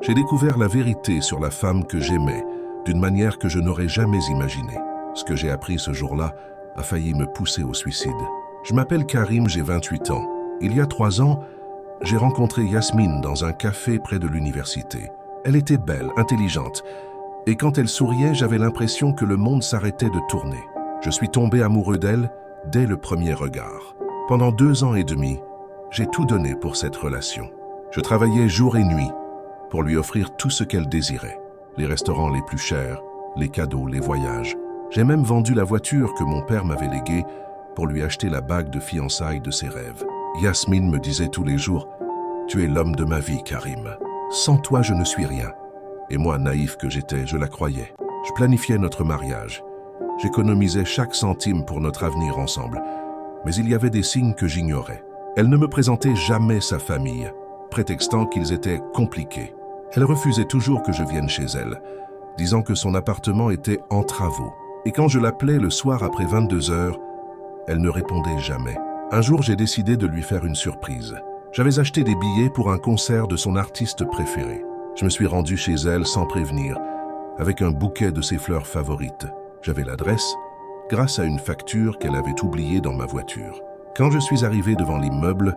J'ai découvert la vérité sur la femme que j'aimais, d'une manière que je n'aurais jamais imaginée. Ce que j'ai appris ce jour-là a failli me pousser au suicide. Je m'appelle Karim, j'ai 28 ans. Il y a 3 ans, j'ai rencontré Yasmine dans un café près de l'université. Elle était belle, intelligente, et quand elle souriait, j'avais l'impression que le monde s'arrêtait de tourner. Je suis tombé amoureux d'elle dès le premier regard. Pendant 2 ans et demi, j'ai tout donné pour cette relation. Je travaillais jour et nuit pour lui offrir tout ce qu'elle désirait. Les restaurants les plus chers, les cadeaux, les voyages. J'ai même vendu la voiture que mon père m'avait léguée pour lui acheter la bague de fiançailles de ses rêves. Yasmine me disait tous les jours « Tu es l'homme de ma vie, Karim. Sans toi, je ne suis rien. » Et moi, naïf que j'étais, je la croyais. Je planifiais notre mariage. J'économisais chaque centime pour notre avenir ensemble. Mais il y avait des signes que j'ignorais. Elle ne me présentait jamais sa famille, prétextant qu'ils étaient compliqués. Elle refusait toujours que je vienne chez elle, disant que son appartement était en travaux. Et quand je l'appelais le soir après 22 heures, elle ne répondait jamais. Un jour, j'ai décidé de lui faire une surprise. J'avais acheté des billets pour un concert de son artiste préféré. Je me suis rendu chez elle sans prévenir, avec un bouquet de ses fleurs favorites. J'avais l'adresse, grâce à une facture qu'elle avait oubliée dans ma voiture. Quand je suis arrivé devant l'immeuble,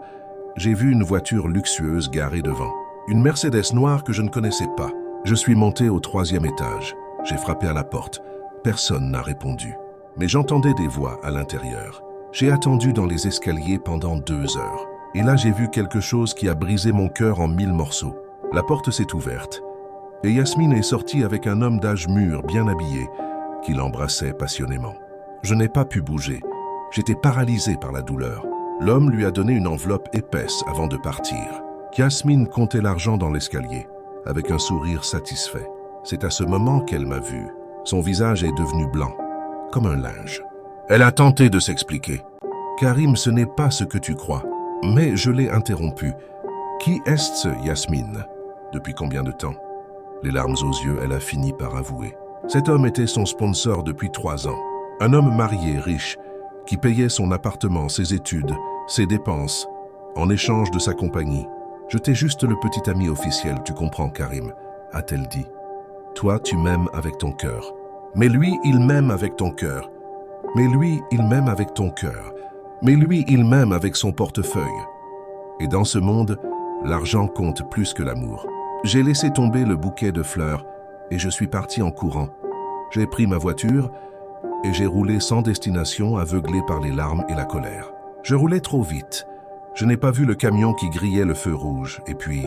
j'ai vu une voiture luxueuse garée devant. Une Mercedes noire que je ne connaissais pas. Je suis monté au 3e étage. J'ai frappé à la porte. Personne n'a répondu. Mais j'entendais des voix à l'intérieur. J'ai attendu dans les escaliers pendant 2 heures. Et là, j'ai vu quelque chose qui a brisé mon cœur en 1000 morceaux. La porte s'est ouverte. Et Yasmine est sortie avec un homme d'âge mûr, bien habillé, qui l'embrassait passionnément. Je n'ai pas pu bouger. J'étais paralysé par la douleur. L'homme lui a donné une enveloppe épaisse avant de partir. Yasmine comptait l'argent dans l'escalier, avec un sourire satisfait. C'est à ce moment qu'elle m'a vu. Son visage est devenu blanc, comme un linge. Elle a tenté de s'expliquer. « Karim, ce n'est pas ce que tu crois. » Mais je l'ai interrompu. « Qui est-ce, Yasmine? Depuis combien de temps ?» Les larmes aux yeux, elle a fini par avouer. Cet homme était son sponsor depuis 3 ans. Un homme marié, riche, qui payait son appartement, ses études, ses dépenses, en échange de sa compagnie. « Je t'ai juste le petit ami officiel, tu comprends, Karim », a-t-elle dit. « Toi, tu m'aimes avec ton cœur. Mais lui, il m'aime avec ton cœur. Mais lui, il m'aime avec ton cœur. Mais lui, il m'aime avec son portefeuille. » Et dans ce monde, l'argent compte plus que l'amour. J'ai laissé tomber le bouquet de fleurs et je suis parti en courant. J'ai pris ma voiture et j'ai roulé sans destination, aveuglé par les larmes et la colère. Je roulais trop vite. Je n'ai pas vu le camion qui grillait le feu rouge. Et puis,